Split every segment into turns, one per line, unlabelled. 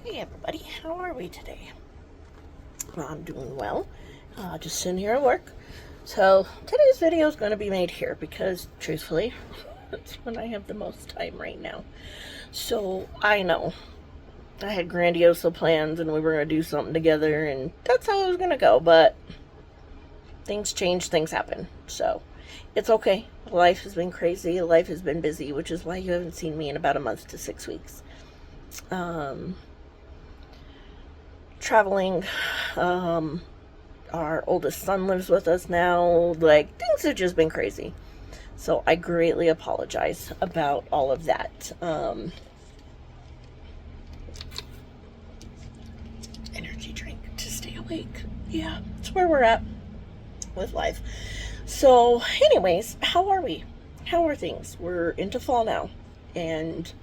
Hey everybody, how are we today? Well, I'm doing well. Just sitting here at work. So today's video is going to be made here because, truthfully, that's when I have the most time right now. So I know I had grandiose plans and we were going to do something together, and that's how it was going to go. But things change, things happen. So it's okay. Life has been crazy. Life has been busy, which is why you haven't seen me in about a month to 6 weeks. Traveling. Our oldest son lives with us now. Like, things have just been crazy. So I greatly apologize about all of that. Energy drink to stay awake. Yeah, it's where we're at with life. So, anyways, how are we? How are things? We're into fall now. And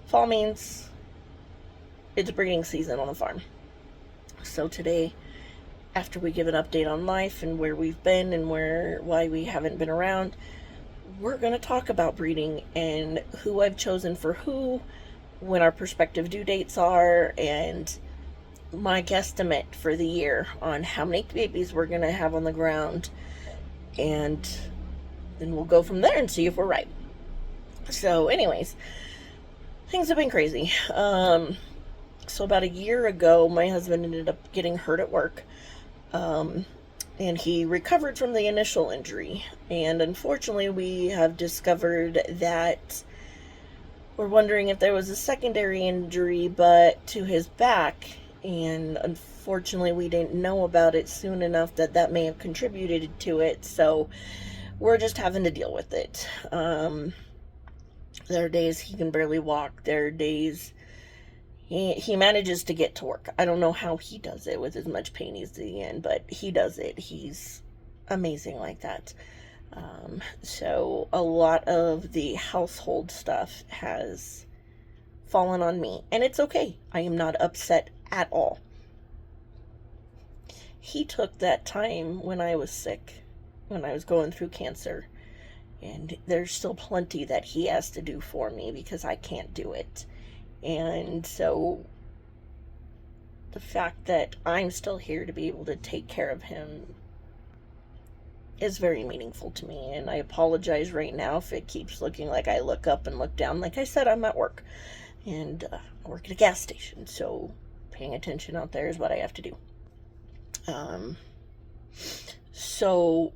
fall means it's breeding season on the farm. So today, after we give an update on life and where we've been and why we haven't been around, we're going to talk about breeding and who I've chosen for who, when our prospective due dates are, and my guesstimate for the year on how many babies we're going to have on the ground. And then we'll go from there and see if we're right. So anyways, things have been crazy. So about a year ago, my husband ended up getting hurt at work. And he recovered from the initial injury. And unfortunately, we have discovered that we're wondering if there was a secondary injury, but to his back. And unfortunately, we didn't know about it soon enough that may have contributed to it. So we're just having to deal with it. There are days he can barely walk. There are days he manages to get to work. I don't know how he does it with as much pain he's in, but he does it. He's amazing like that. So a lot of the household stuff has fallen on me, and it's okay. I am not upset at all. He took that time when I was sick, when I was going through cancer, and there's still plenty that he has to do for me because I can't do it. And so the fact that I'm still here to be able to take care of him is very meaningful to me. And I apologize right now if it keeps looking like I look up and look down. Like I said, I'm at work, and I work at a gas station, so paying attention out there is what I have to do. So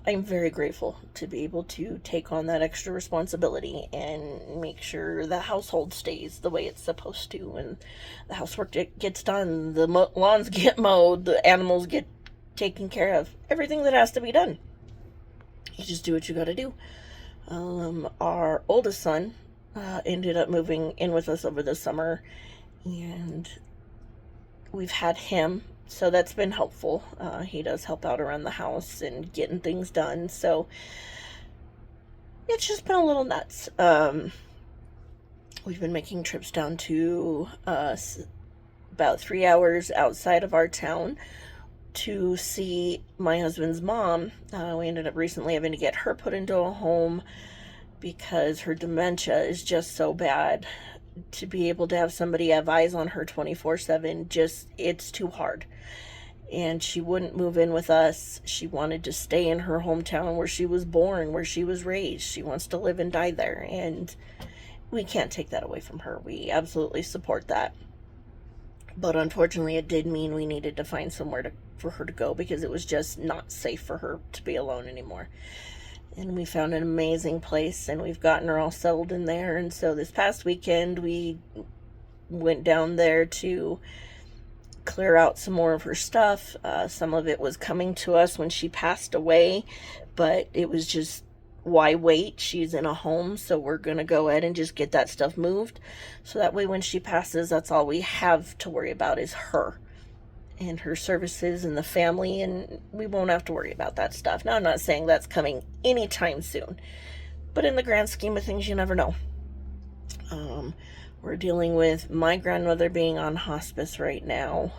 I'm very grateful to be able to take on that extra responsibility and make sure the household stays the way it's supposed to, and the housework gets done, the lawns get mowed, the animals get taken care of, everything that has to be done. You just do what you gotta do. Our oldest son ended up moving in with us over the summer, and we've had him, so that's been helpful. He does help out around the house and getting things done, so it's just been a little nuts. We've been making trips down to about 3 hours outside of our town to see my husband's mom. We ended up recently having to get her put into a home because her dementia is just so bad. To be able to have somebody have eyes on her 24/7, it's too hard. And she wouldn't move in with us. She wanted to stay in her hometown where she was born, where she was raised. She wants to live and die there, and we can't take that away from her. We absolutely support that. But unfortunately, it did mean we needed to find somewhere for her to go because it was just not safe for her to be alone anymore. And we found an amazing place, and we've gotten her all settled in there. And so this past weekend, we went down there to clear out some more of her stuff. Some of it was coming to us when she passed away, but it was just, why wait? She's in a home, so we're going to go ahead and just get that stuff moved. So that way when she passes, that's all we have to worry about is her and her services and the family, and we won't have to worry about that stuff. Now, I'm not saying that's coming anytime soon, but in the grand scheme of things, you never know. We're dealing with my grandmother being on hospice right now,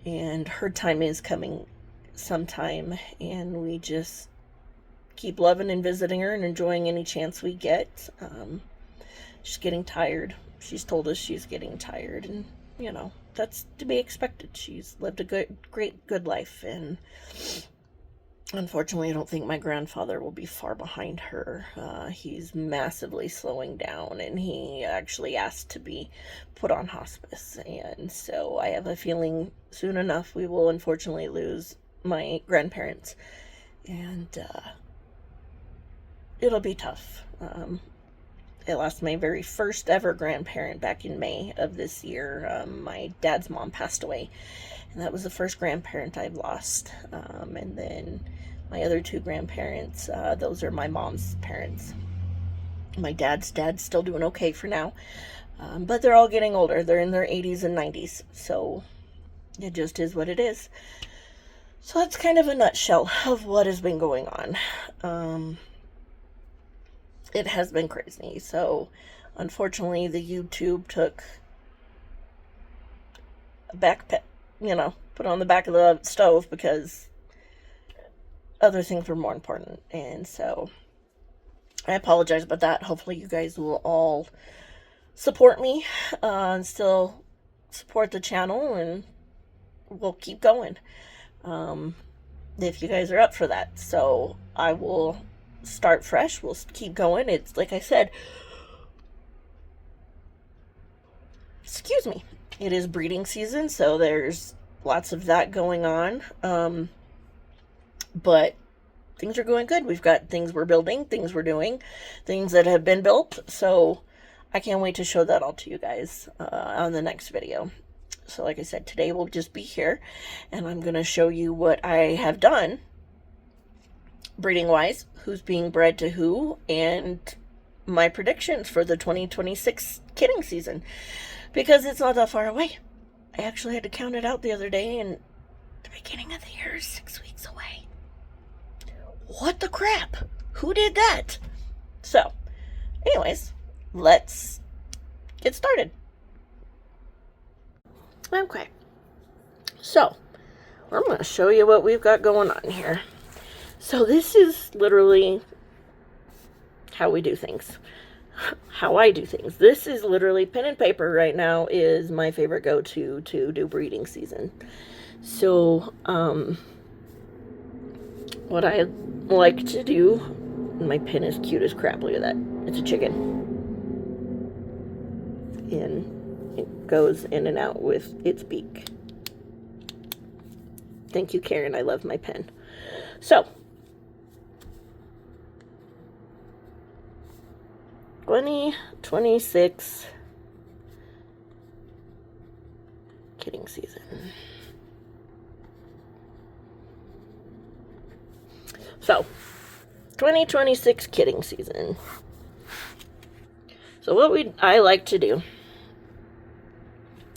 and her time is coming sometime, and we just keep loving and visiting her and enjoying any chance we get. she's getting tired. She's told us she's getting tired, and you know, that's to be expected. She's lived a good life, and unfortunately, I don't think my grandfather will be far behind her. He's massively slowing down, and he actually asked to be put on hospice. And so I have a feeling soon enough we will unfortunately lose my grandparents. And it'll be tough. I lost my very first ever grandparent back in May of this year. My dad's mom passed away, and that was the first grandparent I've lost. And then my other two grandparents, those are my mom's parents. My dad's still doing okay for now, but they're all getting older. They're in their 80s and 90s, so it just is what it is. So that's kind of a nutshell of what has been going on. It has been crazy. So unfortunately, the YouTube took a put on the back of the stove because other things were more important. And so I apologize about that. Hopefully you guys will all support me and still support the channel, and we'll keep going if you guys are up for that. So I will start fresh. We'll keep going. It's like I said, excuse me, it is breeding season, so there's lots of that going on. But things are going good. We've got things we're building, things we're doing, things that have been built. So I can't wait to show that all to you guys on the next video. So like I said, today we'll just be here, and I'm going to show you what I have done breeding wise, who's being bred to who, and my predictions for the 2026 kidding season, because it's not that far away. I actually had to count it out the other day, and the beginning of the year is 6 weeks away. What the crap? Who did that? So anyways, let's get started. Okay, so I'm going to show you what we've got going on here. So this is literally how we do things, how I do things. This is literally pen and paper right now is my favorite go-to to do breeding season. So what I like to do, my pen is cute as crap, look at that, it's a chicken, and it goes in and out with its beak. Thank you, Karen, I love my pen. So 2026 kidding season. So 2026 kidding season. So what I like to do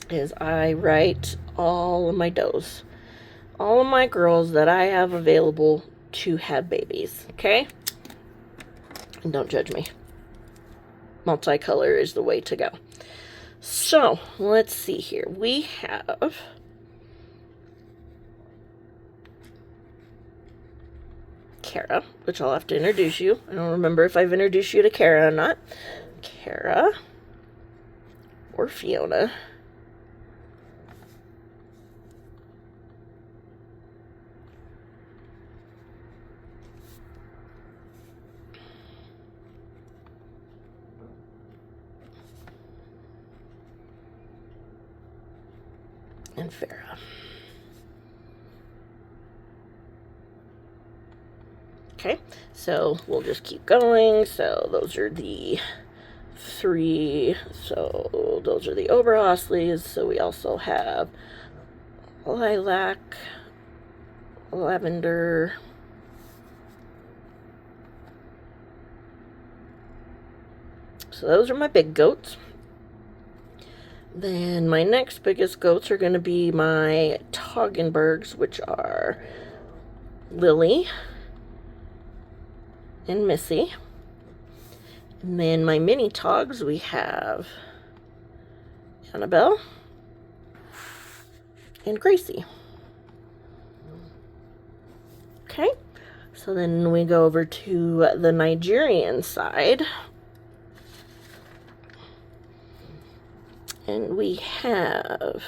is I write all of my does, all of my girls that I have available to have babies, okay? And don't judge me. Multicolor is the way to go. So let's see here. We have Kara, which I'll have to introduce you. I don't remember if I've introduced you to Kara or not. Kara or Fiona. And Farah. Okay, so we'll just keep going. So those are the three. So those are the Oberhasleys. So we also have Lilac, Lavender, so those are my big goats. Then my next biggest goats are going to be my Toggenburgs, which are Lily and Missy. And then my mini Togs, we have Annabelle and Gracie. Okay, so then we go over to the Nigerian side. And we have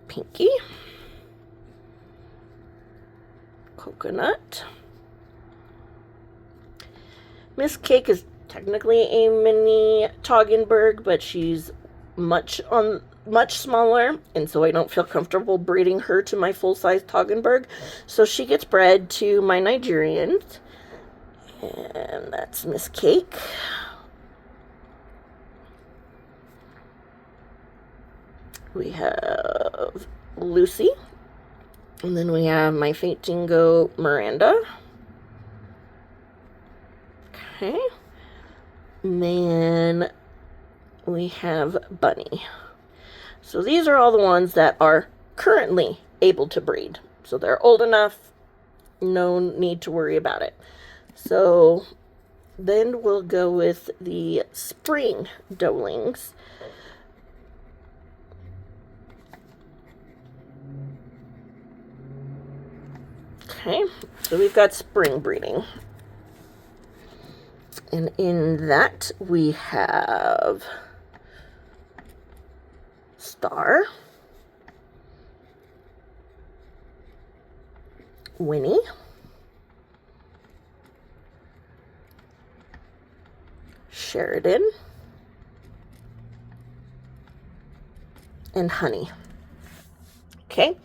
Pinky, Coconut. Miss Cake is technically a mini Toggenburg, but she's much smaller, and so I don't feel comfortable breeding her to my full-size Toggenburg. So she gets bred to my Nigerians, and that's Miss Cake. We have Lucy, and then we have my Fainting Goat, Miranda. Okay, and then we have Bunny. So these are all the ones that are currently able to breed. So they're old enough, no need to worry about it. So then we'll go with the spring doelings. Okay, so we've got spring breeding. And in that we have Star, Winnie, Sheridan, and Honey. Okay,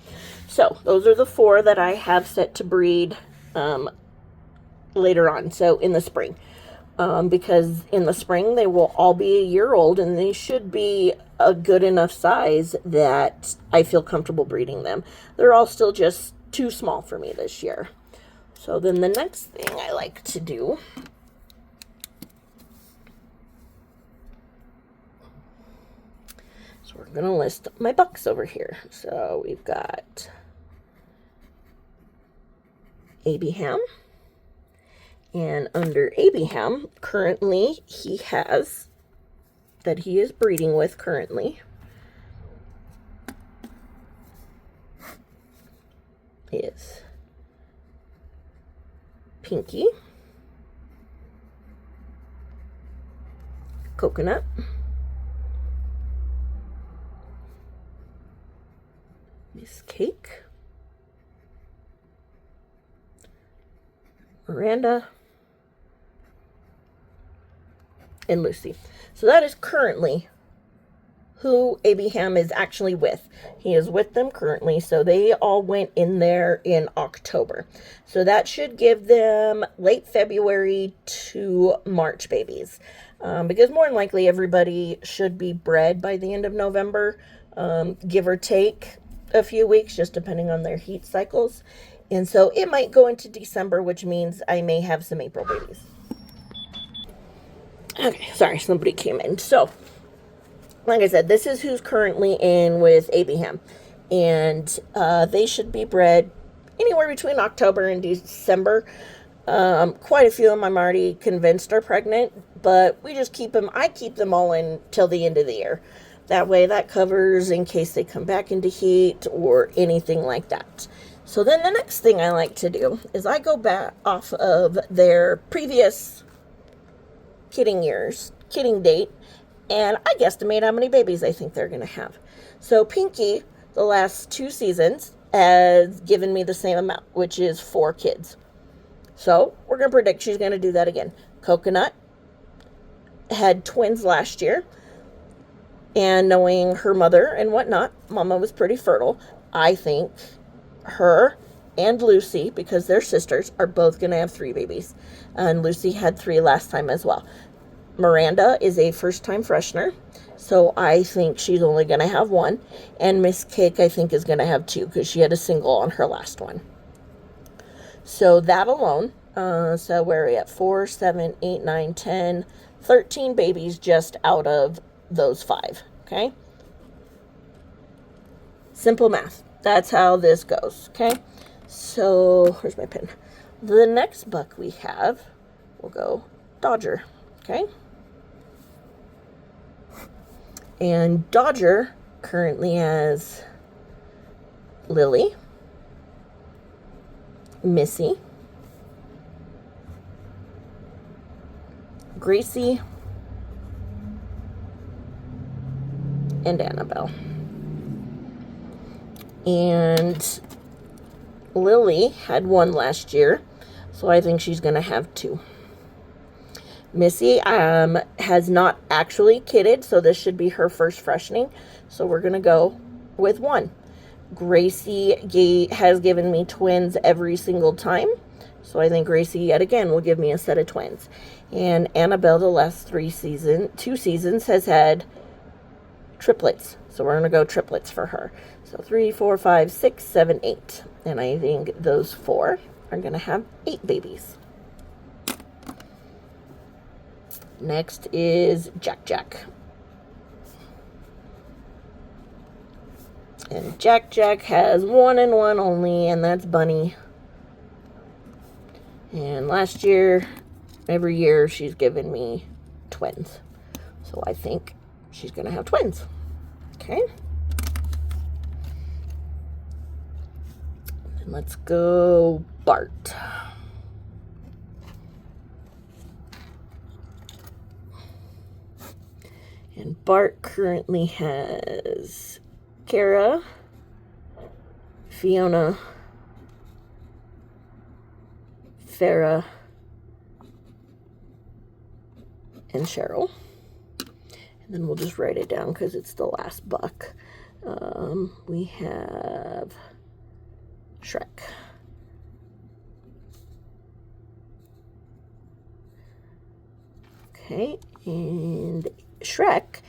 so those are the 4 that I have set to breed later on, so in the spring. Because in the spring they will all be a year old, and they should be a good enough size that I feel comfortable breeding them. They're all still just too small for me this year. So then the next thing I like to do is we're going to list my bucks over here. So we've got Abiham. And under Abiham, currently he has, that he is breeding with currently, is Pinky, Coconut, Miss Cake, Miranda, and Lucy. So that is currently who Abiham is actually with. He is with them currently, so they all went in there in October. So that should give them late February to March babies. Because more than likely everybody should be bred by the end of November, give or take a few weeks, just depending on their heat cycles. And so it might go into December, which means I may have some April babies. Okay, sorry, somebody came in. So, like I said, this is who's currently in with Abiham. And they should be bred anywhere between October and December. Quite a few of them I'm already convinced are pregnant, but we just keep them, I keep them all in till the end of the year. That way that covers in case they come back into heat or anything like that. So then the next thing I like to do is I go back off of their previous kidding date, and I guesstimate how many babies I think they're going to have. So Pinky, the last 2 seasons, has given me the same amount, which is 4 kids. So we're going to predict she's going to do that again. Coconut had twins last year, and knowing her mother and whatnot, Mama was pretty fertile. I think her and Lucy, because they're sisters, are both going to have 3 babies. And Lucy had 3 last time as well. Miranda is a first-time freshener, so I think she's only going to have 1. And Miss Cake, I think, is going to have 2, because she had a single on her last one. So that alone, so where are we at? 4, 7, 8, 9, 10, 13 babies just out of those 5, okay? Simple math. That's how this goes, okay? So, where's my pen? The next buck we have, we'll go Dodger, okay? And Dodger currently has Lily, Missy, Gracie, and Annabelle. And Lily had one last year, so I think she's going to have two. Missy has not actually kidded, so this should be her first freshening, so we're going to go with one. Gracie has given me twins every single time, so I think Gracie yet again will give me a set of twins. And Annabelle, the last two seasons, has had triplets, so we're going to go triplets for her. So 3, 4, 5, 6, 7, 8. And I think those 4 are going to have 8 babies. Next is Jack Jack. And Jack Jack has 1 and 1 only, and that's Bunny. And last year, every year, she's given me twins. So I think she's going to have twins. Okay. And let's go Bart. And Bart currently has Kara, Fiona, Farrah, and Cheryl. And then we'll just write it down because it's the last buck. We have Shrek. Okay, and Shrek,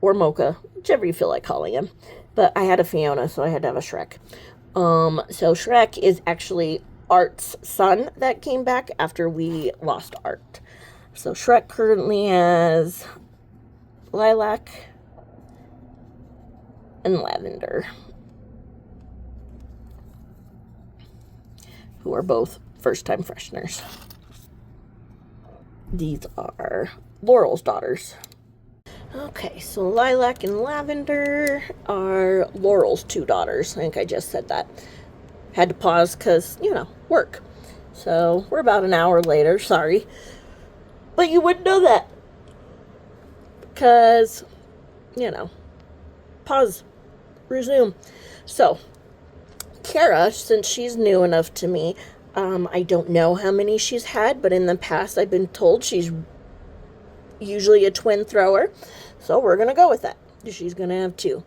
or Mocha, whichever you feel like calling him. But I had a Fiona, so I had to have a Shrek. So Shrek is actually Art's son that came back after we lost Art. So Shrek currently has Lilac and Lavender, who are both first-time fresheners. These are Laurel's daughters. Okay, so Lilac and Lavender are Laurel's 2 daughters. I think I just said that. Had to pause because, work. So we're about an hour later, sorry. But you wouldn't know that. Because, pause, resume. So, Kara, since she's new enough to me, I don't know how many she's had, but in the past I've been told she's usually a twin thrower. So we're going to go with that. She's going to have 2.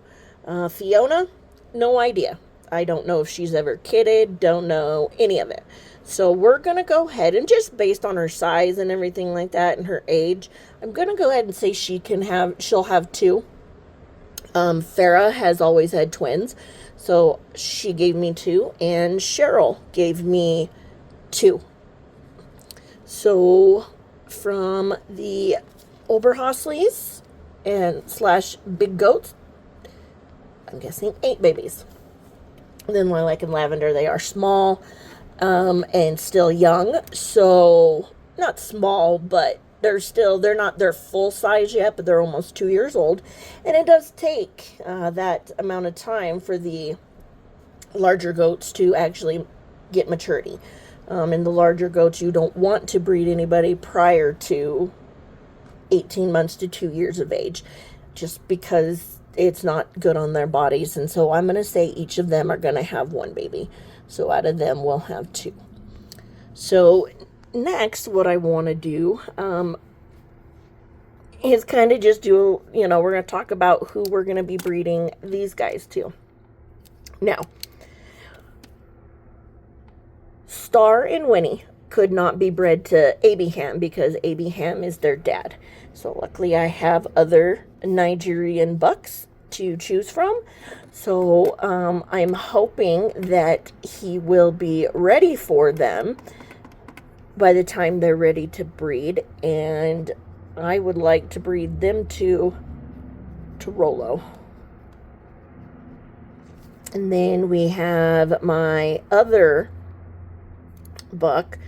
Fiona, no idea. I don't know if she's ever kidded, don't know any of it. So we're going to go ahead and just based on her size and everything like that and her age, I'm going to go ahead and say she'll have 2. Farrah has always had twins, so she gave me 2, and Cheryl gave me 2. So from the Oberhasleys and / Big Goats, I'm guessing 8 babies. And then Lilac and Lavender, they are small and still young, so not small, but they're not their full size yet, but they're almost 2 years old. And it does take that amount of time for the larger goats to actually get maturity. And the larger goats, you don't want to breed anybody prior to 18 months to 2 years of age, just because it's not good on their bodies. And so I'm going to say each of them are going to have 1 baby. So out of them, we'll have 2. So next, what I want to do is kind of just do, we're going to talk about who we're going to be breeding these guys to. Now, Star and Winnie could not be bred to Abiham because Abiham is their dad. So luckily I have other Nigerian bucks to choose from. So I'm hoping that he will be ready for them by the time they're ready to breed. And I would like to breed them to Rolo. And then we have my other buck.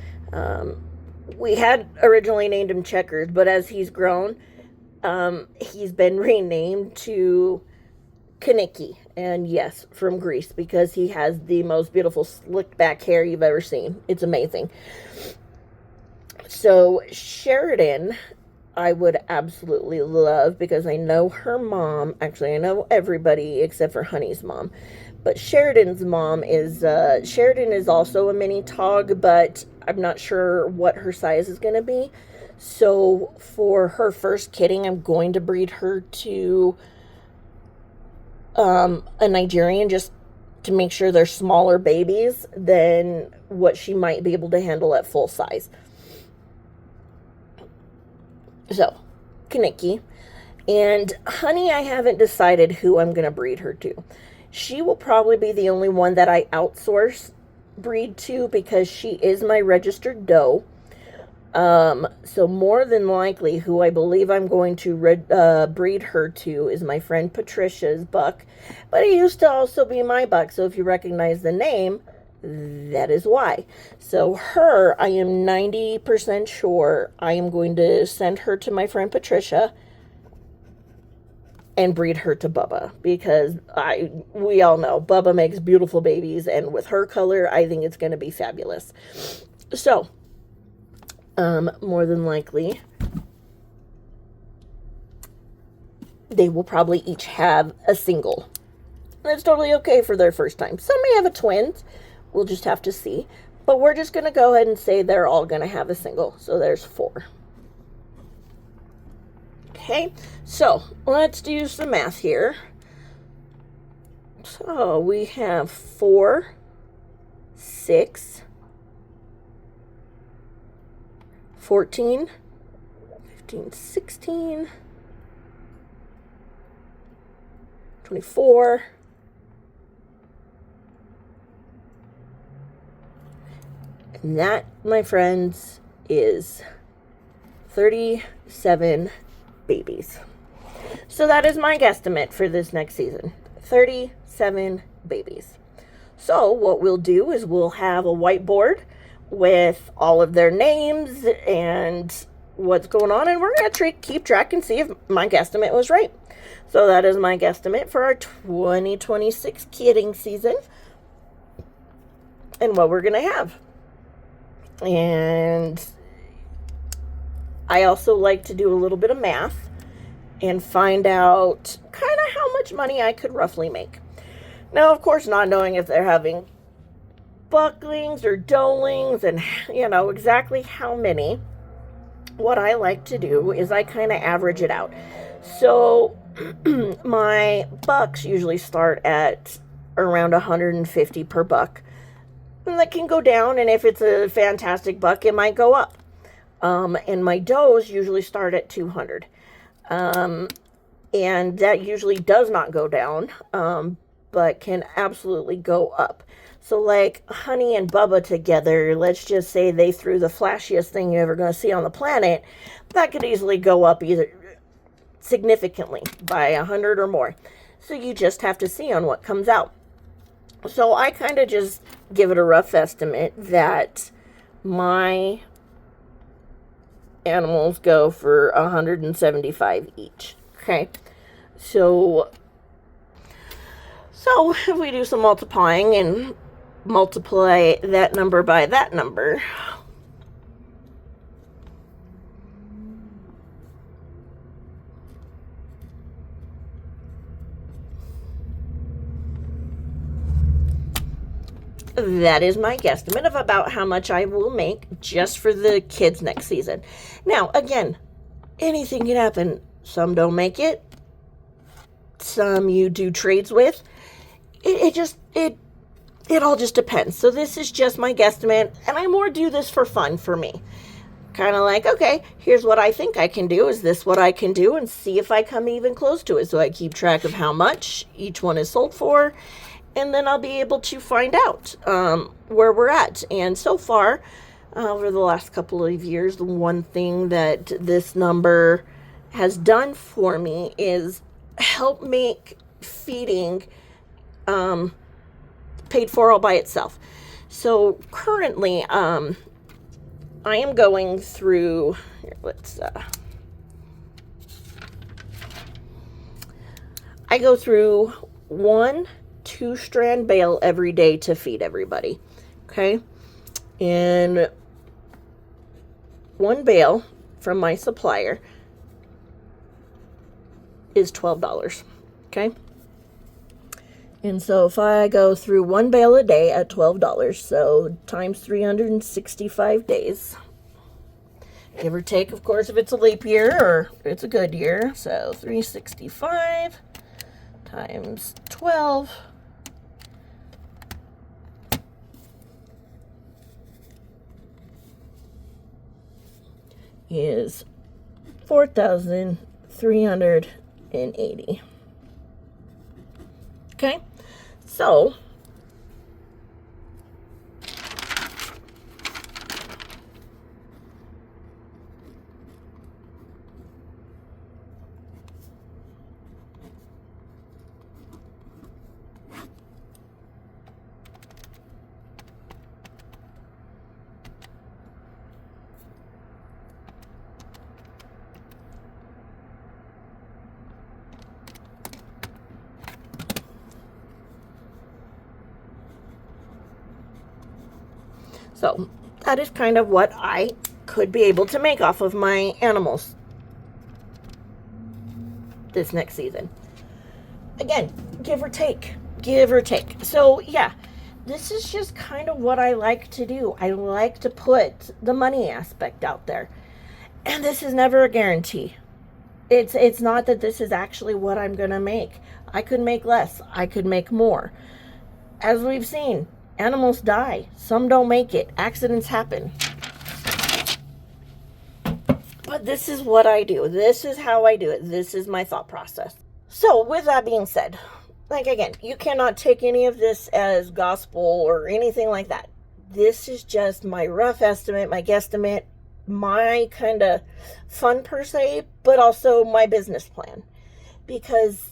We had originally named him Checkers, but as he's grown, he's been renamed to Kaniki. And yes, from Greece, because he has the most beautiful slicked back hair you've ever seen. It's amazing. So Sheridan I would absolutely love, because I know her mom, actually I know everybody except for Honey's mom, but Sheridan's mom is, Sheridan is also a mini tog, but I'm not sure what her size is going to be. So for her first kidding, I'm going to breed her to a Nigerian, just to make sure they're smaller babies than what she might be able to handle at full size. So, Kaniki. And Honey, I haven't decided who I'm going to breed her to. She will probably be the only one that I outsource breed to, because she is my registered doe. So more than likely, who I believe I'm going to breed her to is my friend Patricia's buck. But he used to also be my buck, so if you recognize the name, that is why. So her, I am 90% sure I am going to send her to my friend Patricia and breed her to Bubba, because we all know Bubba makes beautiful babies, and with her color, I think it's going to be fabulous. So, more than likely, they will probably each have a single. That's totally okay for their first time. Some may have a twins. We'll just have to see. But we're just going to go ahead and say they're all going to have a single. So there's 4. Okay, so let's do some math here. So we have 4, 6, 14, 15, 16, 24, and that, my friends, is 37 babies. So that is my guesstimate for this next season. 37 babies. So what we'll do is we'll have a whiteboard with all of their names and what's going on, and we're going to keep track and see if my guesstimate was right. So that is my guesstimate for our 2026 kidding season and what we're going to have. And I also like to do a little bit of math and find out kind of how much money I could roughly make. Now, of course, not knowing if they're having bucklings or doelings and, exactly how many, what I like to do is I kind of average it out. So my bucks usually start at around 150 per buck. And that can go down, and if it's a fantastic buck, it might go up. And my does usually start at 200. And that usually does not go down, but can absolutely go up. So like Honey and Bubba together, let's just say they threw the flashiest thing you're ever going to see on the planet, that could easily go up either significantly by 100 or more. So you just have to see on what comes out. So I kind of just give it a rough estimate that my animals go for 175 each. Okay, so if we do some multiplying and multiply that number by that number, that is my guesstimate of about how much I will make just for the kids next season. Now, again, anything can happen. Some don't make it. Some you do trades with. It all just depends. So this is just my guesstimate, and I more do this for fun for me. Kind of like, okay, here's what I think I can do. Is this what I can do? And see if I come even close to it. So I keep track of how much each one is sold for, and then I'll be able to find out where we're at. And so far, over the last couple of years, the one thing that this number has done for me is help make feeding paid for all by itself. So currently, I am going through, here, I go through 1 2-strand bale every day to feed everybody. Okay. And 1 bale from my supplier is $12. Okay. And so if I go through one bale a day at $12, so times 365 days, give or take, of course, if it's a leap year or it's a good year. So 365 times 12 is 4,380. Okay, so that is kind of what I could be able to make off of my animals this next season. Again, give or take. So yeah, this is just kind of what I like to do. I like to put the money aspect out there. And this is never a guarantee. It's not that this is actually what I'm going to make. I could make less. I could make more. As we've seen, animals die. Some don't make it. Accidents happen. But this is what I do. This is how I do it. This is my thought process. So with that being said, like again, you cannot take any of this as gospel or anything like that. This is just my rough estimate, my guesstimate, my kind of fun per se, but also my business plan. Because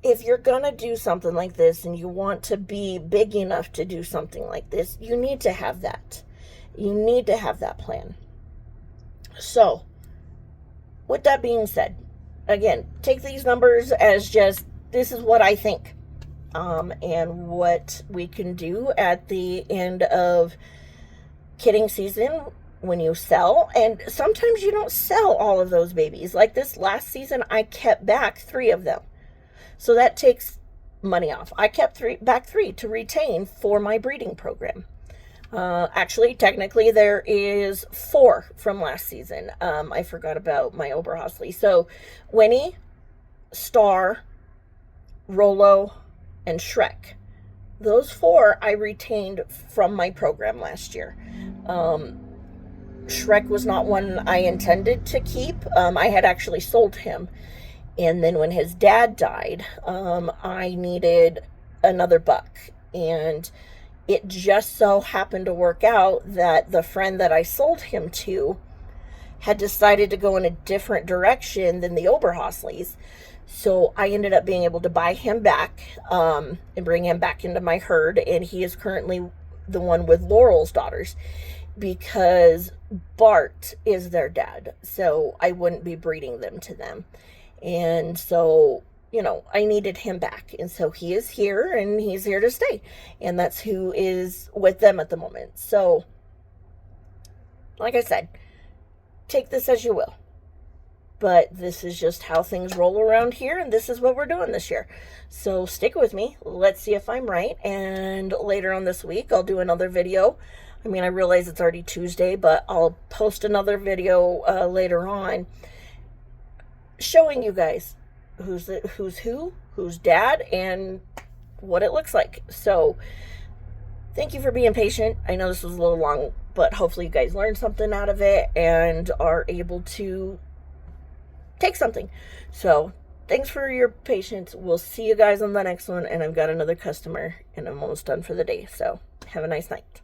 if you're gonna do something like this and you want to be big enough to do something like this, you need to have that. You need to have that plan. So, with that being said, again, take these numbers as just, this is what I think. And what we can do at the end of kidding season when you sell. And sometimes you don't sell all of those babies. Like this last season, I kept back 3 of them. So that takes money off. I kept back three to retain for my breeding program. Actually, technically, there is 4 from last season. I forgot about my Oberhasli. So, Winnie, Star, Rolo, and Shrek. Those 4 I retained from my program last year. Shrek was not one I intended to keep. I had actually sold him. And then when his dad died, I needed another buck. And it just so happened to work out that the friend that I sold him to had decided to go in a different direction than the Oberhaslis. So I ended up being able to buy him back and bring him back into my herd. And he is currently the one with Laurel's daughters because Bart is their dad. So I wouldn't be breeding them to them. And so, you know, I needed him back. And so he is here and he's here to stay. And that's who is with them at the moment. So, like I said, take this as you will. But this is just how things roll around here. And this is what we're doing this year. So stick with me. Let's see if I'm right. And later on this week, I'll do another video. I mean, I realize it's already Tuesday, but I'll post another video later on showing you guys who's who, who's dad, and what it looks like. So thank you for being patient. I know this was a little long, but hopefully you guys learned something out of it and are able to take something. So thanks for your patience. We'll see you guys on the next one. And I've got another customer and I'm almost done for the day. So have a nice night.